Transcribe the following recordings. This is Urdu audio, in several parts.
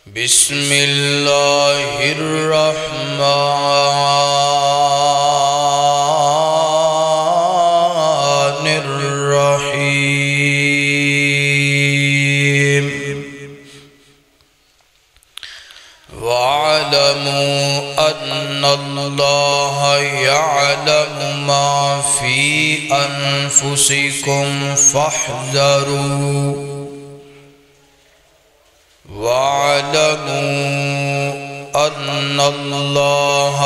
بسم اللہ الرحمن الرحیم وَاعْلَمُوا أَنَّ اللَّهَ يَعْلَمُ مَا فِي أَنفُسِكُمْ فَاحْذَرُوا وَاعْلَمُوا أَنَّ اللَّهَ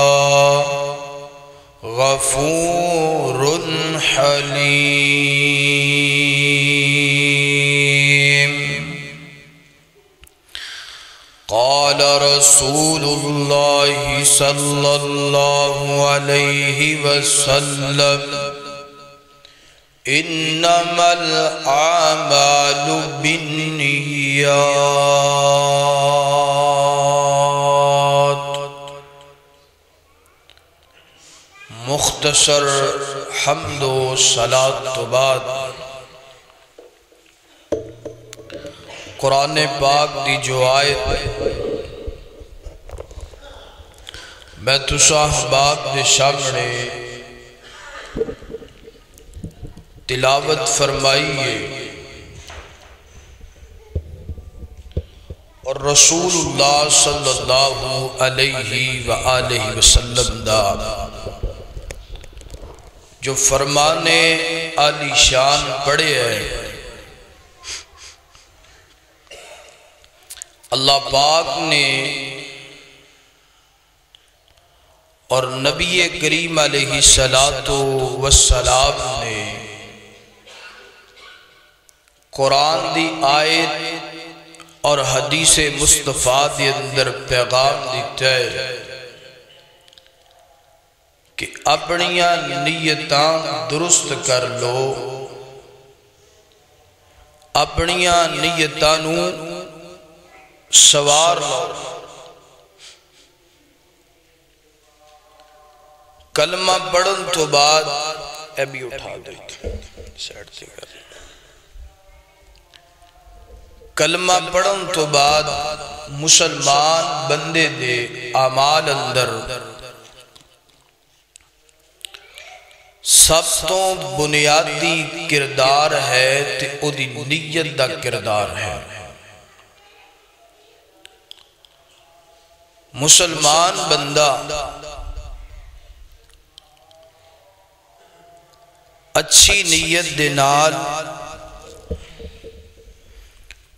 غَفُورٌ حَلِيمٌ قال رسول الله صلى الله عليه وسلم انما الاعمال بالنیات۔ مختصر حمد و صلاۃ تو بعد قرآن پاک دی جو آیت میں تسا احباب دے سامنے تلاوت فرمائیے اور رسول اللہ صلی اللہ علیہ وآلہ وسلم دا جو فرمانے عالی شان پڑھے ہیں، اللہ پاک نے اور نبی کریم علیہ السلام نے قرآن دی آیت اور حدیث مصطفیٰ دے اندر پیغام دیتا ہے کہ اپنیاں نیتاں درست کر لو، اپنیاں نیتاں نو سوار لو۔ کلمہ پڑھن تو بعد اے بھی اٹھا دیتے سیٹ سے کر، کلمہ پڑھن تو بعد مسلمان بندے دے اعمال اندر سب تو بنیادی کردار ہے تے او دی نیت دا کردار ہے۔ مسلمان بندہ اچھی نیت دے نال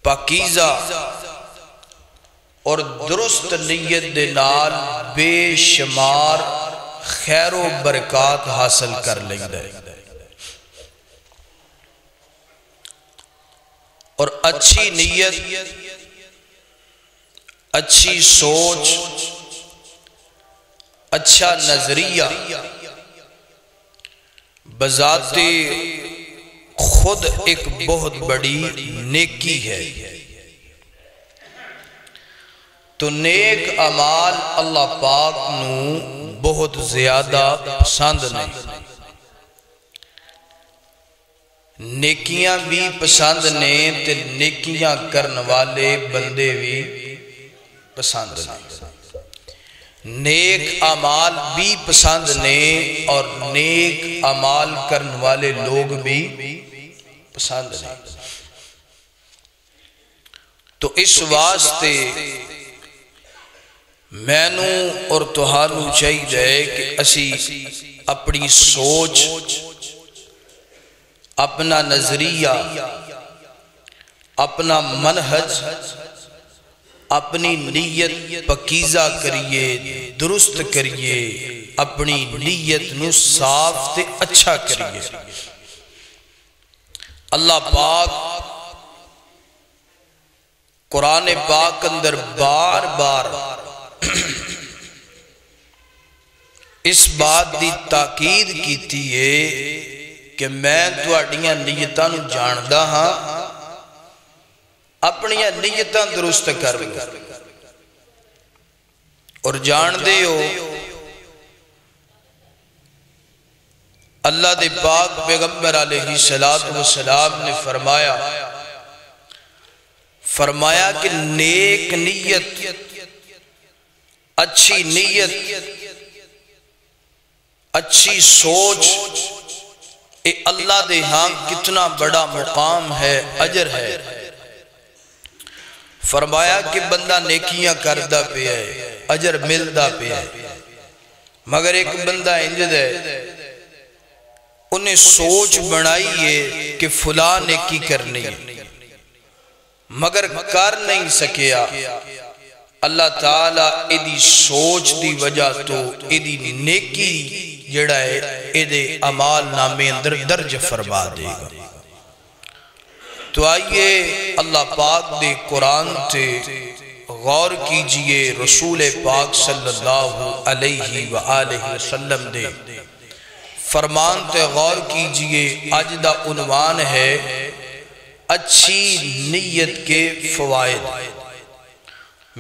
پاکیزہ اور درست نیت دے نال بے شمار خیر و برکات حاصل کر لیندا ہے، اور اچھی نیت، اچھی سوچ، اچھا نظریہ بذات خود ایک بہت بڑی نیکی ہے۔ تو نیک اعمال اللہ پاک نو بہت زیادہ پسند نہیں، نیکیاں بھی پسند نے تے نیکیاں کرن والے بندے بھی پسند نہیں، نیک اعمال بھی پسند نے اور نیک اعمال کرن والے لوگ بھی پسند نہیں۔ تو اس واسطے مینوں اور تہانوں چاہیے کہ اسی اپنی سوچ، اپنا نظریہ، اپنا منہج، اپنی نیت پاکیزہ کریے، درست کریے، اپنی نیت نو صاف تے اچھا کریے۔ اللہ پاک قرآن پاک اندر بار بار اس بات دی تاکید کیتی ہے کہ میں تہاڈیاں نیتاں نو جاندا ہاں، اپنیاں نیتاں درست کر لو، اور جان دے ہو اللہ دے پاک پیغمبر علیہ السلام نے فرمایا فرمایا کہ نیک نیت، اچھی نیت، اچھی سوچ اے اللہ دے ہاں کتنا بڑا مقام ہے، اجر ہے۔ فرمایا کہ بندہ نیکیاں کردہ پہ ہے، اجر ملدہ پہ ہے، مگر ایک بندہ انجد ہے انہیں سوچ بنائی ہے کہ فلاں نیکی کرنی ہے مگر کر نہیں سکیا۔ اللہ تعالیٰ ایدی سوچ دی وجہ تو ایدی نیکی جڑا ہے ایدے عمال نامے اندر درج فرما دے گا۔ تو آئیے اللہ پاک دے قرآن تے غور کیجئے، رسول پاک صلی اللہ علیہ وآلہ وسلم دے فرمان تے غور کیجئے۔ آج دا عنوان ہے اچھی نیت کے فوائد۔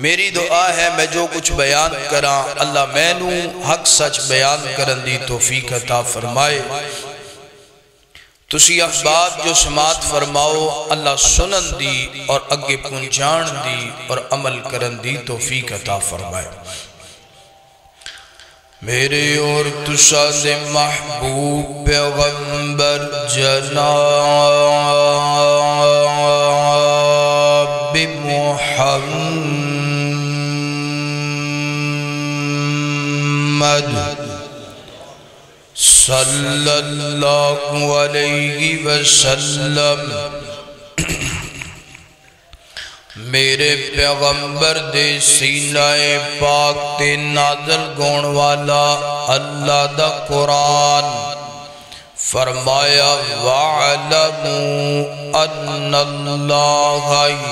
میری دعا ہے میں جو کچھ بیان کراں اللہ میں نو حق سچ بیان کرن دی توفیق عطا فرمائے۔ تسی احباب جو سماعت فرماؤ اللہ سنن دی اور اگے پہنچان دی اور عمل کرن دی توفیق عطا فرمائے۔ میرے اور تسا دے محبوب پیغمبر جناب محمد صلی اللہ علیہ وسلم، میرے پیغمبر دے سینہ پاک تے نازل گون والا اللہ دا قرآن فرمایا وَاعْلَمُوا أَنَّ اللَّهَ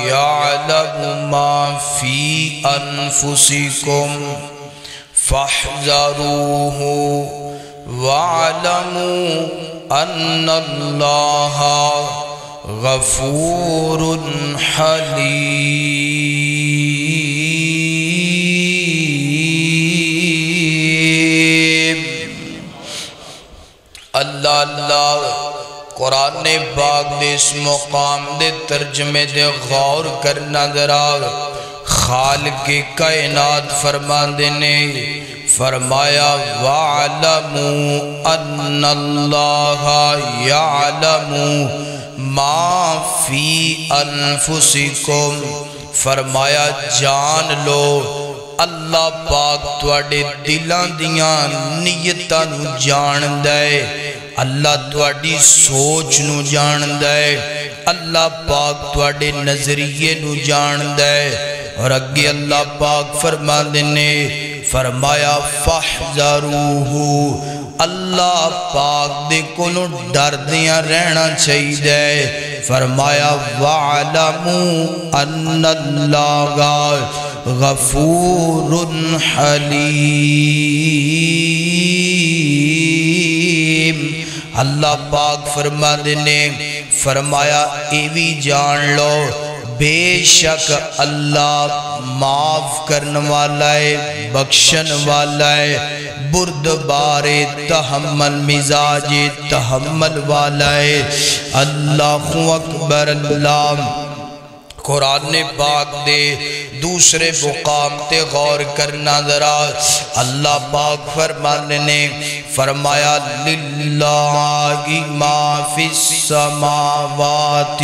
يَعْلَمُ مَا فِي أَنفُسِكُمْ فَاحْذَرُوهُ وَاعْلَمُوا أَنَّ اللَّهَ غفور حلیم۔ اللہ قرآن پاک دے اس مقام دے ترجمے دے غور کرنا ذرا۔ خالق کائنات فرماندے نے فرمایا وَاعْلَمُوا أَنَّ اللَّهَ يَعْلَمُ ما فی انفسکم، فرمایا جان لو اللہ پاک تواڈے دلاں دیاں نیتاں نو جاندے، اللہ تواڈی سوچ نو جاندے، اللہ پاک تواڈے نظریے نو جاندے۔ اور اگے اللہ پاک فرماندے نے فرمایا فاحذروہ، اللہ پاک دے کونو ڈر دیاں رہنا چاہیے۔ فرمایا وَاعْلَمُوا أَنَّ اللَّهَ غَفُورٌ حَلِيمٌ۔ اللہ پاک فرماندے نے فرمایا ایوی جان لو بے شک اللہ معاف کرن والا ہے، بخشن والا ہے، بردبار تحمل مزاج تحمل والا ہے۔ اللہ اکبر۔ اللہ قرآن پاک دے دوسرے مقام تے غور کرنا ذرا۔ اللہ پاک فرمانے نے فرمایا للہ ما فی السماوات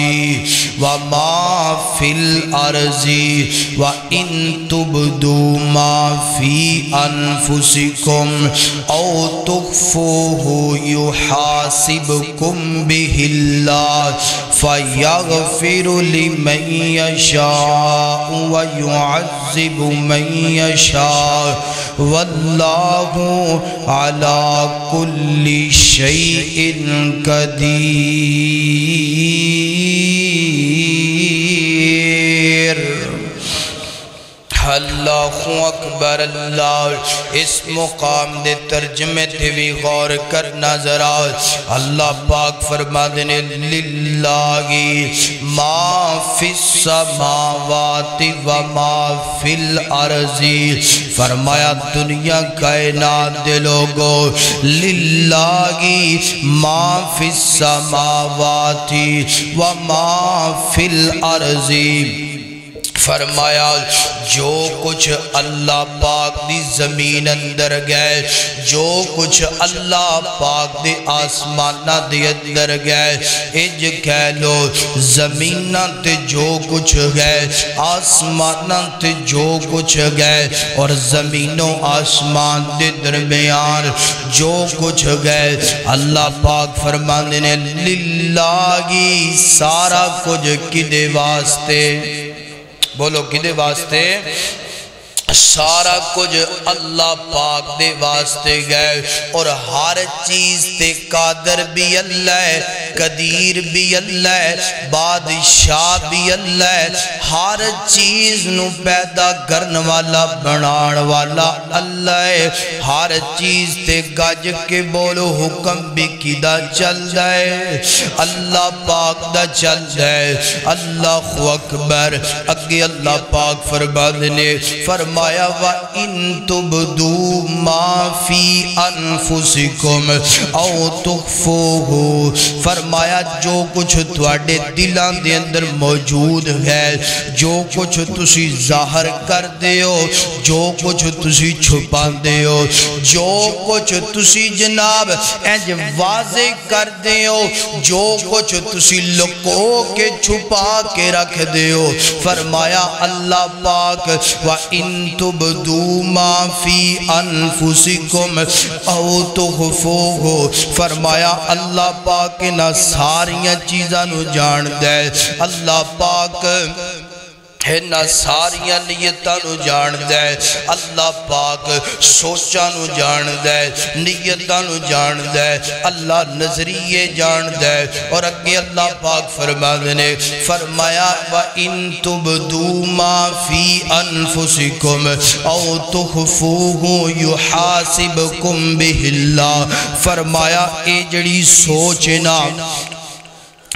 وما فی الارض وان تبدوا ما فی انفسکم او تخفوه یحاسبکم بہ اللہ فیغفر لمن یشاء ویعذب من یشاء واللہ علی کل شیء قدیر۔ اللہ اکبر۔ اللہ اس مقام دے ترجمے تے بھی غور کرنا ذرا۔ اللہ پاک فرما دینے للہ ما فی السماوات وما فی الارض، فرمایا دنیا کائنات دے لوگو للہ ما فی السماوات وما فی الارض، فرمایا جو کچھ اللہ پاک دی زمین اندر گئے، جو کچھ اللہ پاک دے آسمانہ دے اندر گئے، اج کہہ لو زمینہ تے جو کچھ گئے، آسمانہ تے جو کچھ گئے، اور زمین و آسمان دے درمیان جو کچھ گئے، اللہ پاک فرمانے نے للہ سارا کچھ کدے واسطے، بولو کدے واسطے، سارا کچھ اللہ پاک دے واسطے گئے، اور ہر چیز تے قادر بھی اللہ ہے، قدیر بھی اللہ ہے، بادشاہ بھی اللہ ہے، ہر چیز نو پیدا کرن والا بنان والا اللہ ہے، ہر چیز تے گج کے بولو حکم بھی کدا چل جائے، اللہ پاک دا چل جائے، اللہ اکبر۔ اگے اللہ پاک فرمانے فرمایا وَإِن تُبْدُوا مَا فِي أَنفُسِكُمْ أَوْ تُخْفُوهُ، فرمایا جو کچھ تواڈے دلاں دے اندر موجود ہے، جو کچھ تسی ظاہر کر دیو، جو کچھ تسی چھپا دیو، جو کچھ تسی جناب انج واضح کر دیو، جو کچھ تسی لکو کے چھپا کے رکھ دیو، فرمایا اللہ پاک وَإِن تُبْدُوا مَا فِي أَنفُسِكُمْ أَوْ تُخْفُوهُ، فرمایا اللہ پاک نہ ساریاں چیزاں نو جان دے، اللہ پاک ہے نہ ساریاں نیتاں نو جان دے، اللہ پاک سوچاں نو جان دے، نیتاں نو جان دے، اللہ نظریے جان دے، اور اگے اللہ پاک فرمایا وَإِن تُبْدُوا مَا فِي أَنفُسِكُمْ أَوْ تُخْفُوهُ يُحَاسِبْكُمْ بِهِ اللَّهُ، فرمایا اے جڑی سوچنا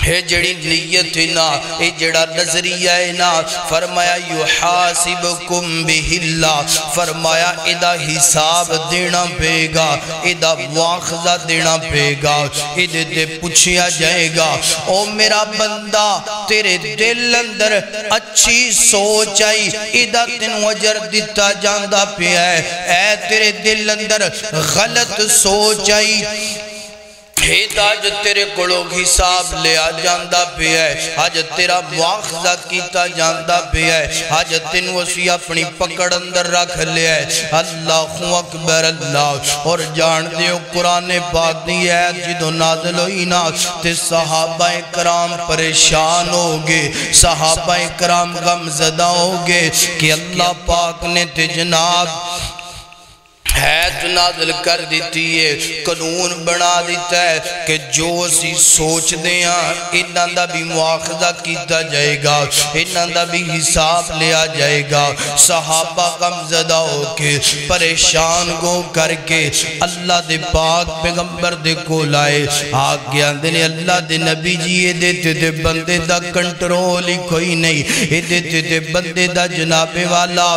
ہے، جڑی نیت نا، اے جڑا نظریہ نا، فرمایا یحاسبکم بہ اللہ، فرمایا ادا حساب دینا پے گا، ادا مواخذہ دینا پے گا، ادھے دے پوچھیا جائے گا او میرا بندہ تیرے دل اندر اچھی سوچ آئی، ادا تینوں اجر دیتا جاندہ پہ ہے، اے تیرے دل اندر غلط سوچ آئی، آج تیرے کڑوں حساب لیا جاندہ پہ ہے، آج تیرا مواخذہ کیتا جاندہ پہ ہے، آج تینوں اسی اپنی پکڑ اندر رکھ لیا ہے، اللہ اکبر اللہ۔ اور جان دیو قرآن پاک دی ہے جدو نازل ہوئی نا، تے صحابہ کرام پریشان ہوگے، صحابہ کرام غم زدہ ہوگے کہ اللہ پاک نے تے جناب حیت نازل کر دیتی ہے، قانون بنا دیتا ہے کہ جو اسی سوچ دیاں انہاں دا بھی مواخذہ کیتا جائے گا، انہاں دا بھی حساب لیا جائے گا۔ صحابہ غمزدہ ہو کے پریشان گو کر کے اللہ دے پاک پیغمبر دے کو لائے، آگیا دنے اللہ دے نبی جی یہ دیتے دے بندے دا کنٹرول ہی کوئی نہیں، یہ دیتے دے بندے دا جناب والا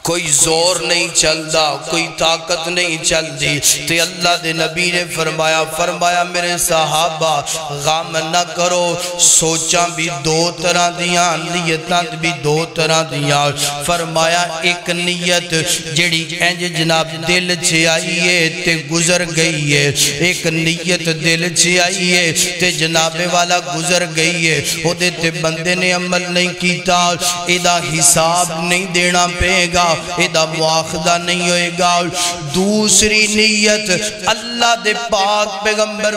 کوئی زور نہیں چل دا، کوئی طاقت نہیں چل دی، تے اللہ دے نبی نے فرمایا میرے صحابہ غم نہ کرو، سوچاں بھی دو طرح دیاں، نیتاں بھی دو طرح دیاں، فرمایا ایک نیت جڑی انج جناب دل چھے آئیے تے گزر گئی ہے، ایک نیت دل چھے آئیے تے جناب والا گزر گئی ہے، وہ دیتے بندے نے عمل نہیں کیتا، ایدہ حساب نہیں دینا پے گا، ایدہ مواخذہ نہیں ہوئے گا۔ دوسری نیت اللہ دے پاک پیغمبر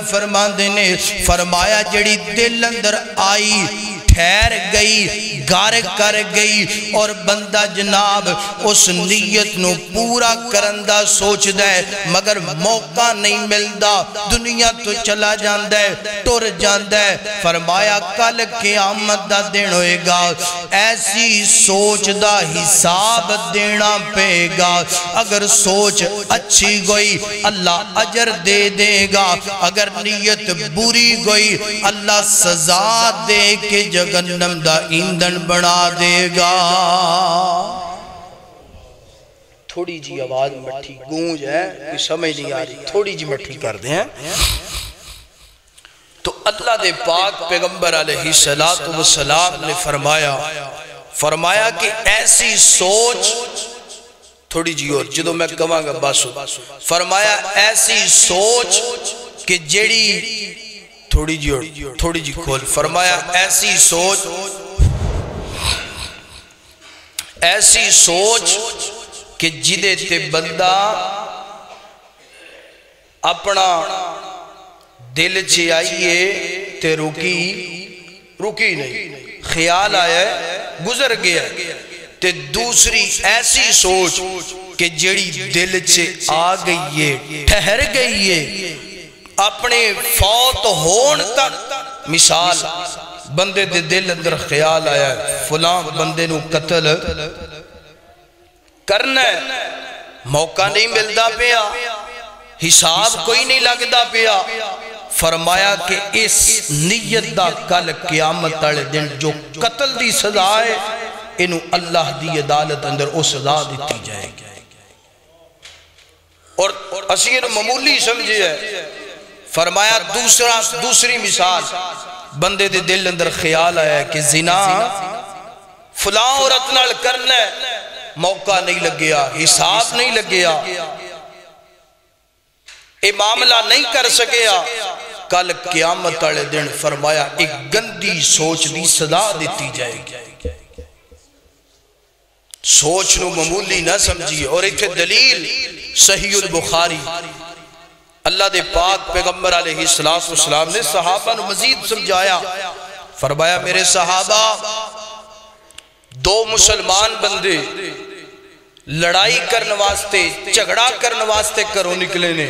فرمایا جڑی دل اندر آئی ٹھہر گئی، گارے کر گئی، اور بندہ جناب اس نیت نو پورا کرندہ سوچ دے مگر موقع نہیں ملدا، دنیا تو چلا جاندہ ہے، ٹر جاندہ ہے، فرمایا کل قیامت دا دن ہوئے گا، ایسی سوچ دا حساب دینا پے گا، اگر سوچ اچھی گئی اللہ اجر دے دے گا، اگر نیت بری گئی اللہ سزا دے کے جہنم دا ایندھن بنا دے گا۔ تھوڑی جی آواز مٹھی گونج ہے، کوئی سمجھ نہیں آ رہی، تھوڑی جی مٹھی کر دیں ہیں۔ تو اللہ دے پاک پیغمبر علیہ السلام نے فرمایا کہ ایسی سوچ تھوڑی جی اور جدو میں کہاں گا باسو فرمایا ایسی سوچ کہ جیڑی تھوڑی جی اور تھوڑی جی کھول فرمایا ایسی سوچ کہ جدے تے بندہ اپنا دل چے آئیے تے رکی نہیں خیال آیا ہے گزر گیا تے دوسری ایسی سوچ کہ جڑی دل چے آ گئی ہے ٹھہر گئی ہے اپنے فوت ہون تک مثال بندے دے دل اندر خیال آیا ہے فلاں بندے نو قتل کرنا ہے موقع نہیں ملتا پیا حساب کوئی نہیں لگتا پیا فرمایا کہ اس نیت دا کل قیامت والے دن جو قتل دی سزا ہے انہوں اللہ دی عدالت اندر او سزا دیتی جائے گی اور اسی انہوں معمولی سمجھے ہے فرمایا دوسری مثال بندے دے دل اندر خیال آیا ہے کہ زنا فلاں عورت نال کرنا ہے موقع نہیں لگیا حساب نہیں لگیا اے معاملہ نہیں کر سکیا کل قیامت والے دن فرمایا ایک گندی سوچ دی سزا دیتی جائے گی سوچ نو معمولی نہ سمجھیے اور ایک دلیل صحیح البخاری اللہ دے پاک پیغمبر علیہ السلام نے صحابہ نو مزید سمجھایا فرمایا میرے صحابہ دو مسلمان بندے لڑائی کرنے واسطے جھگڑا کرنے واسطے کرو نکلے نے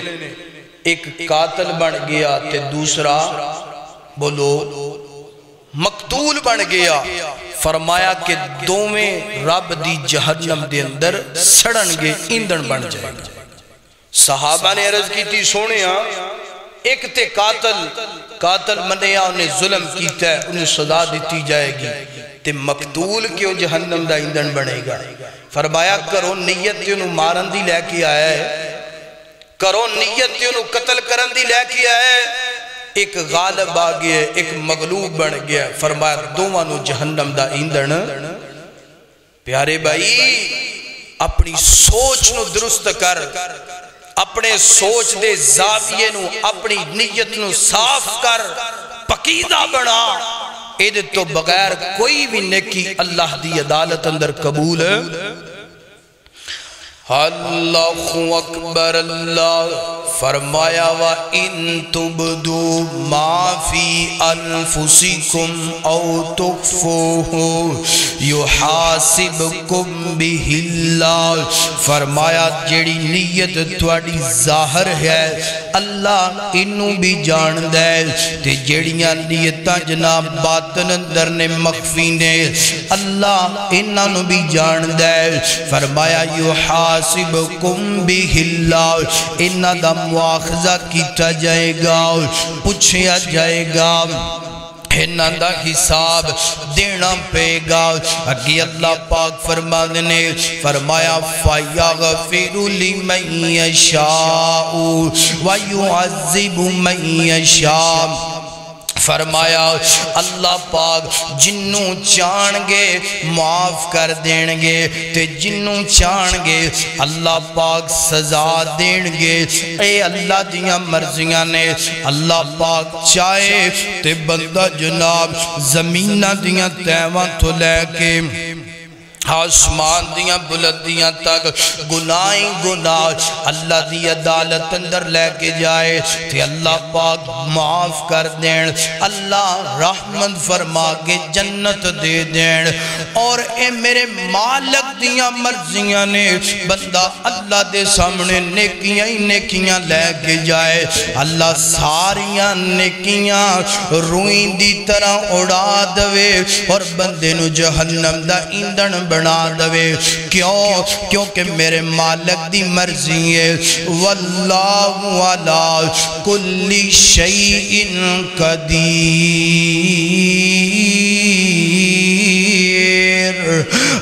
ایک قاتل بن گیا تے دوسرا بولو مقتول بن گیا فرمایا کہ دوویں رب دی جہنم دے اندر سڑن گے ایندھن بن جائے گا صحابہ نے عرض کی تھی سونیا ایک تے قاتل منیا انہیں ظلم کیتا ہے انہیں سزا دیتی جائے گی تے مقتول کیوں جہنم دا ایندھن بنے گا فرمایا کرو نیت تے انہوں مارن دی لے کے آیا ہے کرو نیت تے انہوں قتل کرن دی لے کے آیا ہے ایک غالب آگیا ہے ایک مغلوب بن گیا ہے فرمایا دوانو جہنم دا ایندھن پیارے بھائی اپنی سوچ نو درست کر اپنے سوچ دے زاویے نو اپنی نیت نو صاف کر پکیدہ بنا ایدھ تو بغیر کوئی بھی نیکی اللہ دی عدالت اندر قبول ہے اللہ اکبر اللہ فرمایا وَإِن تُبْدُوا مَا فِي أَنفُسِكُمْ أَوْ تُخْفُوهُ يُحَاسِبْكُمْ بِهِ اللَّهُ فرمایا جیڑی نیت تواڈی ظاہر ہے اللہ انہوں بھی جان دے تے جیڑیاں نیتاں جناب باطن اندر نے مخفی نے اللہ انہوں بھی جان دے فرمایا یحاسبکم بہ اللہ انہاں دا مواخذہ کیتا جائے گا پوچھیا جائے گا انہاں دا حساب دینا پے گا اگی اللہ پاک فرمانے فرمایا فَيَغْفِرُ لِمَنْ يَشَاءُ وَيُعَذِّبُ مَنْ يَشَاءُ فرمایا اللہ پاک جنوں چاہن گے معاف کر دین گے تے جنوں چاہن گے اللہ پاک سزا دین گے اے اللہ دیاں مرضیاں نے اللہ پاک چاہے تے بندہ جناب زمینہ دیاں تیوان تو لے کے آسمان دیاں بلندیاں تک گناہیں گناہ اللہ دی عدالت اندر لے کے جائے تے اللہ پاک معاف کر دین اللہ رحمت فرما کے جنت دے دین اور اے میرے مالک دیاں مرضیاں نے بندہ اللہ دے سامنے نیکیاں ہی نیکیاں لے کے جائے اللہ ساریاں نیکیاں روئیں دی طرح اڑا دوے اور بندے نو جہنم دا ایندھن بنا دوے کیونکہ میرے مالک دی مرضی ہے واللہ علی کل شیء قدیر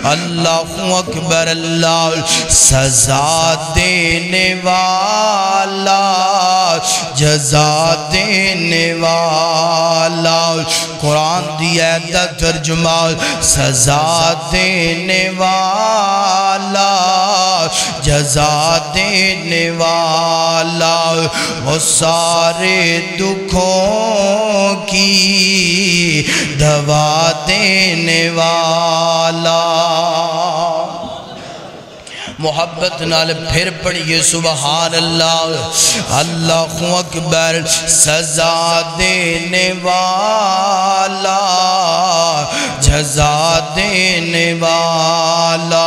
اللہ اکبر اللہ سزا دینے والا جزا دینے والا قرآن دیا ہے ترجمہ سزا دینے والا جزا دینے والا وہ سارے دکھوں کی دوا دینے والا محبت نال پھر پڑھئے سبحان اللہ اللہ اکبر سزا دینے والا جزا دینے والا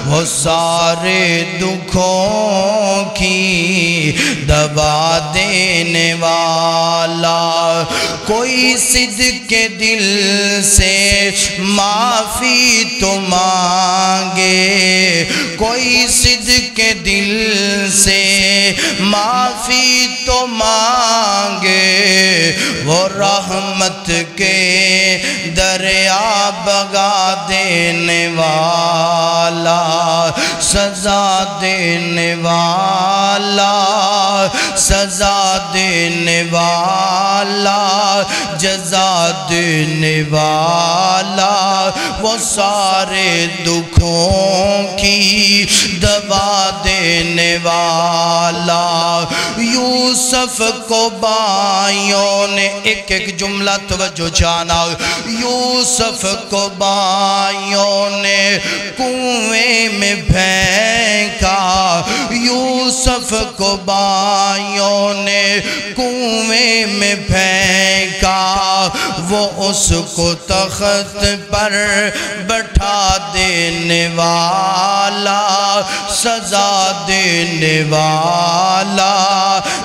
وہ سارے دکھوں کی دوا دینے والا کوئی صدق کے دل سے معافی تو مانگے کوئی صدق کے دل سے معافی تو مانگے وہ رحمت کے دریا بگا دینے والا سزا دینے والا سزا دینے والا جزا دینے والا وہ سارے دکھوں کی دوا دینے والا یوسف کو بائیوں نے ایک ایک جملہ توجہ جانا یوسف کو بائیوں نے کنویں میں پھینکا یوسف کو بائیوں نے کنویں میں پھینکا وہ اس کو تخت پر بٹھا دینے والا سزا دینے والا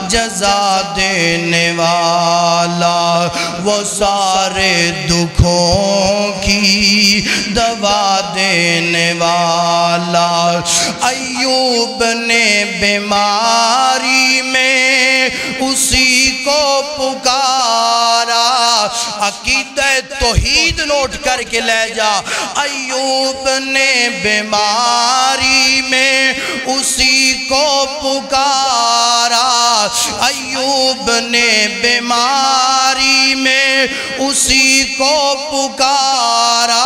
جزا دینے والا وہ سارے دکھوں کی دوا دینے والا ایوب نے بیماری میں اسی کو پکارا عقیدہ توحید نوٹ کر کے لے جا ایوب نے بیماری میں اسی کو پکارا ایوب نے بیماری میں اسی کو پکارا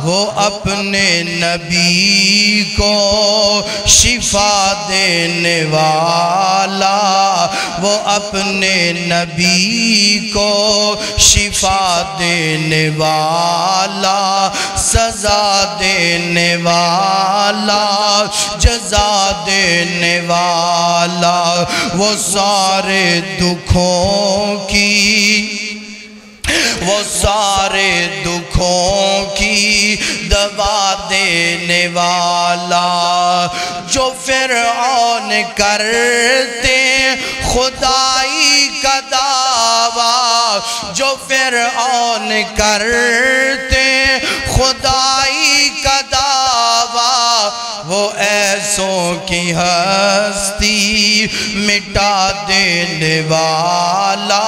وہ اپنے نبی کو شفا دینے والا وہ اپنے نبی کو شفا دینے والا سزا دینے والا جزا دینے والا وہ سارے دکھوں کی وہ سارے دکھوں کی دوا دینے والا جو فرعون کرتے خدائی کا دعویٰ جو فرعون کرتے خدائی کا دعویٰ وہ ایسوں کی ہستی مٹا دینے والا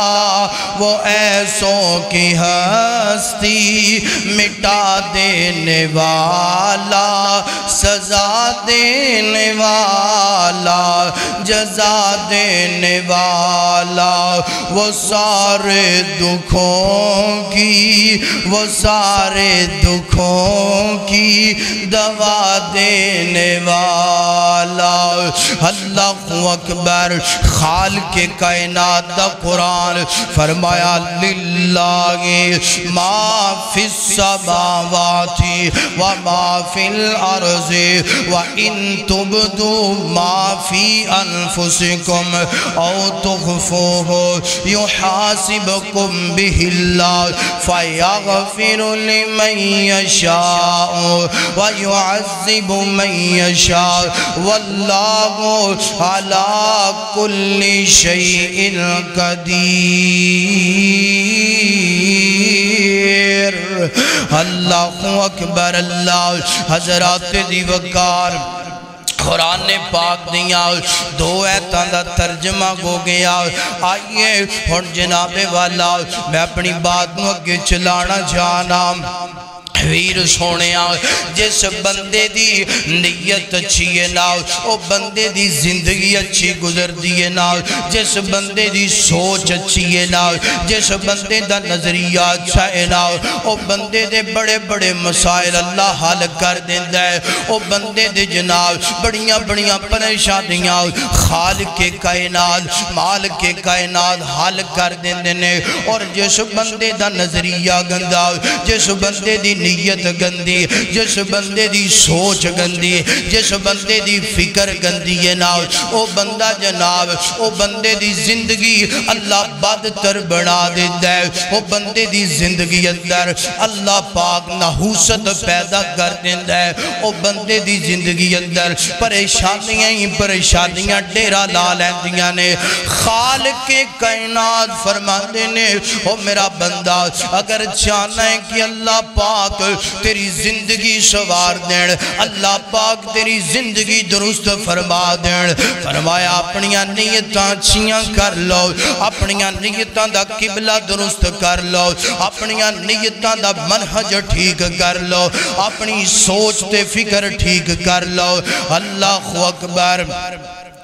وہ ایسوں کی ہستی مٹا دینے والا سزا دینے والا جزا دینے والا وہ سارے دکھوں کی وہ سارے دکھوں کی دوا دینے والا اللہ اکبر خالق کائنات دا قرآن فرمایا للہ ما فی السماوات وما فی الارض وَإِن تُبْدُوا مَا فِي أَنفُسِكُمْ أَوْ تُخْفُوهُ يُحَاسِبْكُمْ بِهِ اللَّهُ فَيَغْفِرُ لِمَن يَشَاءُ وَيُعَذِّبُ مَن يَشَاءُ وَاللَّهُ عَلَى كُلِّ شَيْءٍ قدیر اللہ اکبر اللہ حضرات دی وقار قرآن پاک دیا دو ایتاں دا ترجمہ ہو گیا آئیے اور جناب والا میں اپنی بات نو اگے چلانا جانا ویر سونے جس بندے دی نیت اچھی ہے نال او بندے دی زندگی اچھی گزر دیئے نال جس بندے دی سوچ اچھی ہے نال جس بندے دا نظریہ اچھا ہے نال او بندے دے بڑے بڑے مسائل اللہ حل کر دیندہ ہے او بندے دے جناب بڑیاں بڑیاں پریشانیاں خالق کے کائنات مالک کے کائنات حل کر دیندے نے اور جس بندے دا نظریہ گندا جس بندے دی نیت گندی جس بندے دی سوچ گندی جس بندے دی فکر گندی ہے نا او بندہ جناب او بندے دی زندگی اللہ بدتر بنا دیتا ہے او بندے دی زندگی اندر اللہ پاک نحوست پیدا کر دیتا ہے او بندے دی زندگی اندر پریشانیاں ہی پریشانیاں ڈیرا لا لیندیاں نے خالق کے کائنات فرماندے نے او میرا بندہ اگر چاہنا ہے کہ اللہ پاک تیری زندگی سوار دین اللہ پاک تیری زندگی درست فرما دین فرمایا اپنیاں نیتاں اچھیاں کر لو اپنیاں نیتاں دا قبلہ درست کر لو اپنیاں نیتاں دا منہج ٹھیک کر لو اپنی سوچ تے فکر ٹھیک کر لو اللہ اکبر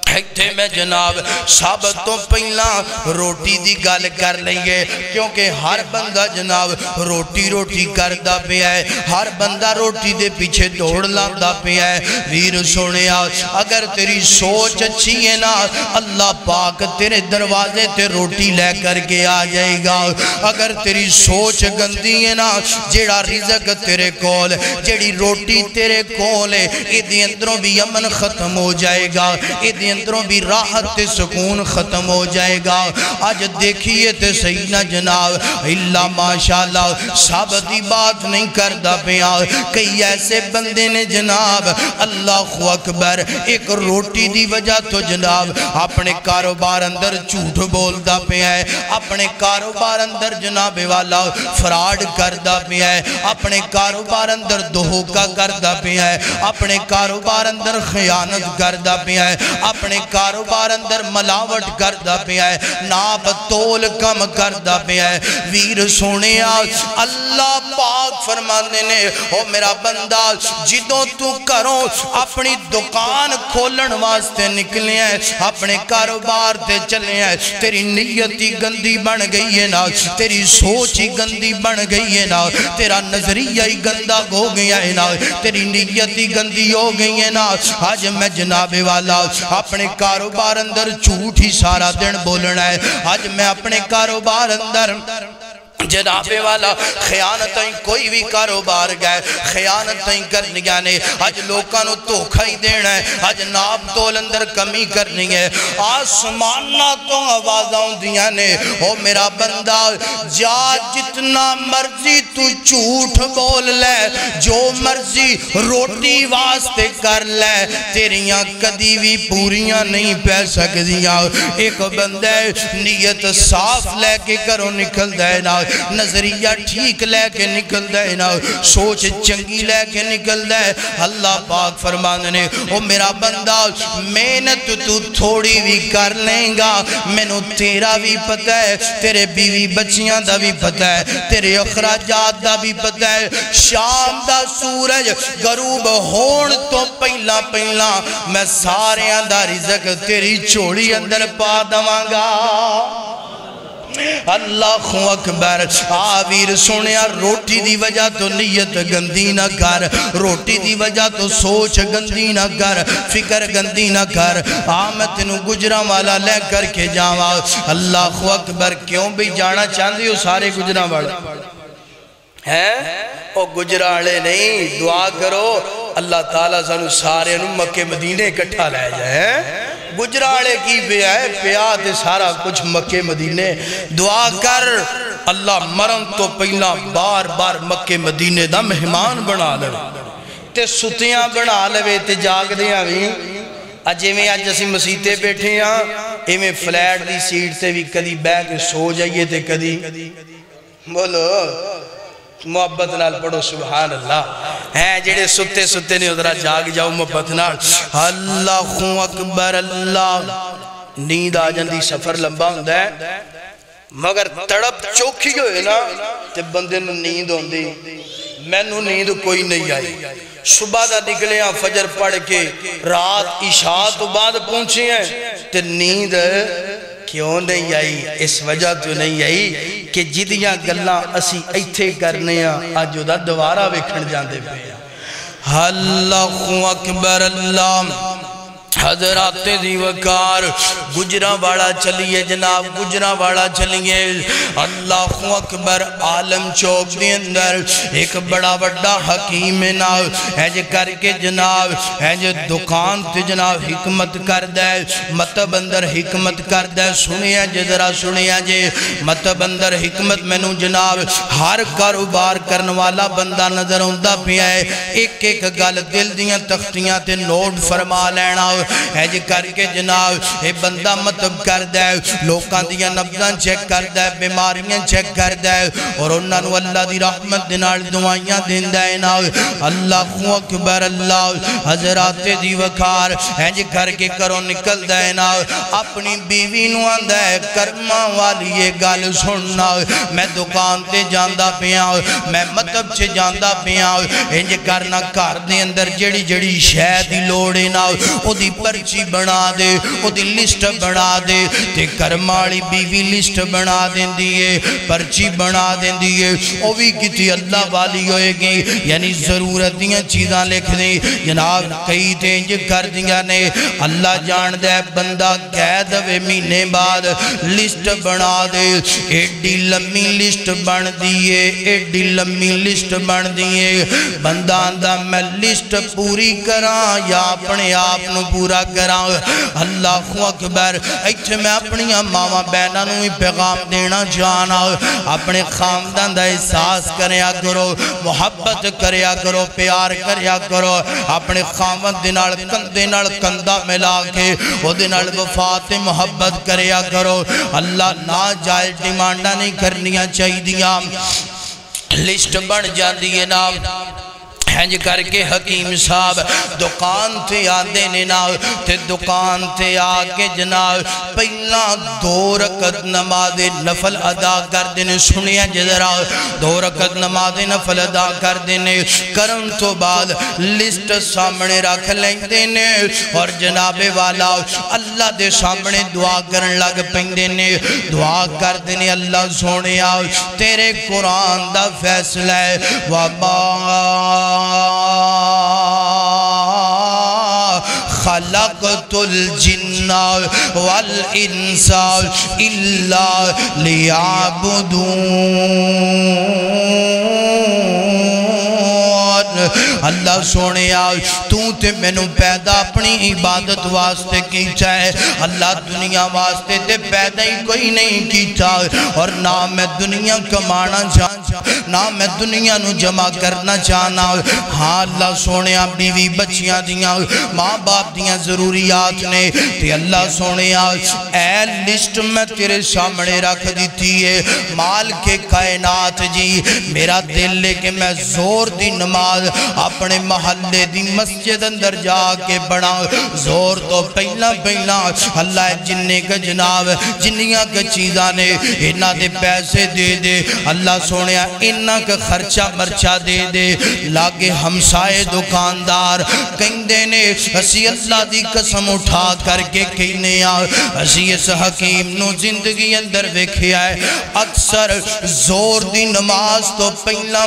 ایکتے میں جناب سابتوں پہلا روٹی دی گال کر لئیے کیونکہ ہر بندہ جناب روٹی کردہ پہ ہے ہر بندہ روٹی دے پیچھے دوڑ لاندہ پہ ہے ویر سونے اگر تیری سوچ اچھی ہے نا اللہ پاک تیرے دروازے تے روٹی لے کر کے آ جائے گا اگر تیری سوچ گندی ہے نا جیڑا رزق تیرے کول جیڑی روٹی تیرے کول ہے ایدی اندروں بھی امن ختم ہو جائے گا ایدی اندروں بھی راحت سکون ختم ہو جائے گا آج دیکھئے تے سیدنا جناب اللہ ماشاءاللہ ثابتی بات نہیں کردہ پیا کئی ایسے بندے نے جناب اللہ اکبر ایک روٹی دی وجہ تو جناب اپنے کاروبار اندر جھوٹ بولتا پیا ہے اپنے کاروبار اندر جناب والا فراڈ کردہ پیا ہے اپنے کاروبار اندر دھوکہ کردہ پیا ہے اپنے کاروبار اندر خیانت کردہ پیا ہے اپنے کاروبار اندر ملاوٹ کردہ پیا ہے ناپ تول کم کردہ پیا ہے ویر سونے اللہ پاک فرمانے نے او میرا بندہ جدوں تو کرو اپنی دکان کھولن واسطے نکلے ہیں اپنے کاروبار تے چلے ہیں تیری نیتی گندی بن گئی ہے نا تیری سوچ ہی گندی بن گئی ہے نا تیرا نظریہ ہی گندہ ہو گیا ہے نا تیری نیتی گندی ہو گئی ہے نا آج میں جناب والا اپنے کاروبار اندر جھوٹ ہی سارا دن بولنا ہے آج میں اپنے کاروبار اندر جنابے والا خیانتیں کوئی بھی کاروبار گئے خیانتیں کرنی گانے آج لوکانو توکھا ہی دینا ہے آج ناب تول اندر کمی کرنی ہے آسمانہ تو آوازاں دیا نے او میرا بندہ جا جتنا مرضی تو جھوٹ بول لے جو مرضی روٹی واسطے کر لے تیریاں کدی بھی پوریاں نہیں پہ سکدیاں ایک بندہ نیت صاف لے کے کرو نکل دے نا نظریہ ٹھیک لے کے نکل دے نا سوچ چنگی لے کے نکل دے اللہ پاک فرمانے نے او میرا بندہ محنت تو تھوڑی بھی کر لیں گا مینوں تیرا بھی پتہ ہے تیرے بیوی بچیاں دا بھی پتہ ہے تیرے اخراجات دا بھی پتہ ہے شام دا سورج غروب ہون تو پہلا پہلا میں سارے دا رزق تیری چوڑی اندر پا دوانگا اللہ اکبر آویر سنیا روٹی دی وجہ تو نیت گندی نہ کر روٹی دی وجہ تو سوچ گندی نہ کر فکر گندی نہ کر آمد نو گجرہ والا لے کر کے جاوا اللہ اکبر کیوں بھی جانا چاندی ہو سارے گجرہ والا ہے او گجرہ والے نہیں دعا کرو اللہ تعالیٰ سانو سارے نو مکہ مدینے کٹھا لے جائے گجرالے کی پیاد سارا کچھ مکہ مدینے دعا کر اللہ مرن تو پہلا بار بار مکہ مدینے دا مہمان بنا لے تے ستیاں بنا لے تے جاگ دیاں بھی اجے میں آج اسی مسیطے بیٹھے ہیں اے میں فلیٹ دی سیٹ تے بھی کدی بیگ سو جائیے تے کدی بولو محبت نال پڑھو سبحان اللہ ہیں جڑے ستے ستے نے ادھرا جاگ جاؤ محبت نال اللہ اکبر اللہ نیند آ جاندی سفر لمبا ہوندا ہے مگر تڑپ چوکھی ہوئے نا تے بندے نو نیند ہوندی مینوں نیند کوئی نہیں آئی صبح دا نکلے فجر پڑھ کے رات عشاء تو بعد پہنچے ہیں تے نیند کیوں نہیں آئی اس وجہ تو نہیں آئی کہ جدیاں گلاں اسی ایتھے کرنے ہیں آج دا دوارہ ویکھن جاندے پہ اللہ اکبر اللہ حضرات دی وقار گجرہ والا چلیے جناب گجرہ والا چلیے اللہ اکبر عالم چوک دی اندر ایک بڑا بڑا حکیم ناو ہے جے کر کے جناب ہے جے دکان تے جناب حکمت کر دے مطب اندر حکمت کر دے سنیا جے ذرا سنیا جے مطب اندر حکمت میں نو جناب ہر کاروبار کرن والا بندہ نظر ہوندہ پیا ہے ایک ایک گل دل دیاں تختیاں تے نوٹ فرما لینا ہے جی کر کے جناب اے بندہ مطب کر دے لوکاں دیا نبضاں چیک کر دے بیماریاں چیک کر دے اور انہاں نو اللہ دی رحمت دنال دعائیاں دین دے نا اللہ اکبر اللہ حضرات دی وقار ہے جی کر کے کرو نکل دے نا اپنی بیوی نو آندہ ہے کرما والی یہ گل سننا میں دکان تے جاندہ پیا میں مطب چھے جاندہ پیا انج کرنا کار دے اندر جڑی جڑی شہ دی لوڑے نا او دی پرچی بنا دے او دی لسٹ بنا دے تے کرمالی بیوی لسٹ بنا دیں دیئے پرچی بنا دیں دیئے او بھی کتی اللہ والی ہوئے گی یعنی ضرورتیاں چیزاں لکھ دیں جناب کئی تینج کر دیا نے اللہ جان دے بندہ کہہ دوے مہینے بعد لسٹ بنا دے ایڈی لمی لسٹ بن دیئے ایڈی لمی لسٹ بن دیئے بندہ آندہ میں لسٹ پوری کران یا اپنے آپ نو پورا کراؤں اللہ اکبر ایتھے میں اپنی ماما بینہ نو ہی پیغام دینا جانا اپنے خاندان دا احساس کریا کرو محبت کریا کرو پیار کریا کرو اپنے خاندان دینال کندہ ملا کے وہ دینال وفات محبت کریا کرو اللہ نا جائے ڈیمانڈا نہیں کرنیا چاہی دیا لسٹ بڑھ جان دیئے نام ہنج کر کے حکیم صاحب دکان تے آدھے نناو تے دکان تے آکے جناب پہلا 2 رکعت نماز نفل ادا کر دینے سنیا جدرا 2 رکعت نماز نفل ادا کر دینے کرن تو بعد لسٹ سامنے رکھ لیں دینے اور جناب والا اللہ دے سامنے دعا کرن لگ پہن دینے دعا کر دینے اللہ سونے آؤ تیرے قرآن دا فیصلہ ہے خلقت الجن والانس الا لیعبدون اللہ سونے آؤ تے میں نو پیدا اپنی عبادت واسطے کی چاہے اللہ دنیا واسطے تے پیدا ہی کوئی نہیں کی چاہے اور نہ میں دنیا کمانا چاہتا نہ میں دنیا نو جمع کرنا چاہنا ہاں اللہ سونے آؤ بیوی بچیاں دیاں ماں باپ دیاں ضروریات نے تے اللہ سونے آؤ اے لسٹ میں تیرے سامنے رکھ دیتی ہے مال کے کائنات جی میرا دل لے کے میں زور دی نماز اپنے محلے دی مسجد اندر جا کے بڑھا زور تو پہلا اللہ جننے کا جناب جنیاں کا چیزاں نے انہاں دے پیسے دے دے اللہ سونیا انہاں کا خرچہ مرچہ دے دے لاگے ہمسائے دکاندار کہیں دینے اسی اللہ دی قسم اٹھا کر کے کہنے اسی اس حکیم نو زندگی اندر ویکھے آئے اکثر زور دی نماز تو پہلا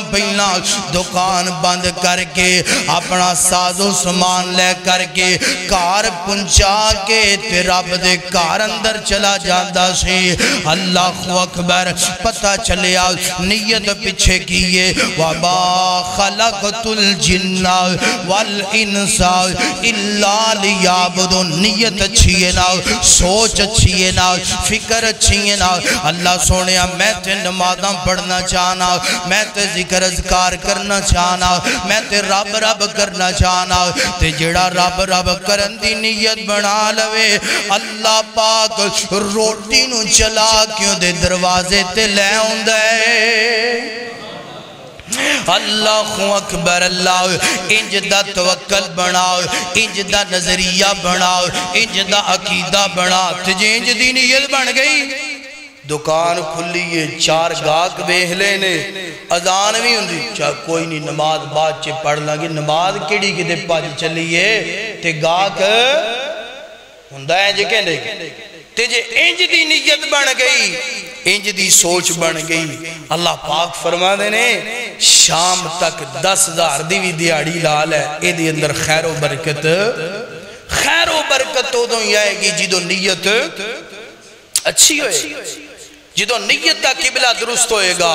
دکان بند کر کے اپنا ساز و سامان لے کر کے کار پنچا کے تے رب دے کار اندر چلا جاندہ سے اللہ اکبر پتہ چلے آؤ نیت پچھے کیے وَبَا خَلَقْتُ الْجِنَّ وَالْإِنسَ إِلَّا لِيَعْبُدُونَ نیت اچھی ہے نا سوچ اچھی ہے نا فکر اچھی ہے نا اللہ سونیا میں تے نمازاں پڑھنا چاہنا میں تے ذکر اذکار کرنا چاہنا میں تے رب رب کرنا چاہنا تے جڑا رب رب کرن دی نیت بنا لوے اللہ پاک روٹی نو چلا کیوں دے دروازے تے لے ہوں دے اللہ اکبر اللہ انج دا توکل بناؤ انج دا نظریہ بناؤ انج دا عقیدہ بناؤ تجھے انج دی نیت بن گئی دکان کھلی ہے، 4 گاہک بیہ لینے، اذان بھی ہوندی، چاہ کوئی نہیں نماز بعد چے پڑھ لگی، نماز کیڑی کتے پاج چلیے تے گاہک ہوندہ ہے جے کہنے تے جے انج دی نیت بن گئی، انج دی سوچ بن گئی، اللہ پاک فرما دینے شام تک 10,000 دی بھی دیاڑی لال ہے، اے دی اندر خیر و برکت تو دوں یہ آئے گی جدو نیت اچھی ہوئے، جدو نیت کا قبلہ درست ہوئے گا۔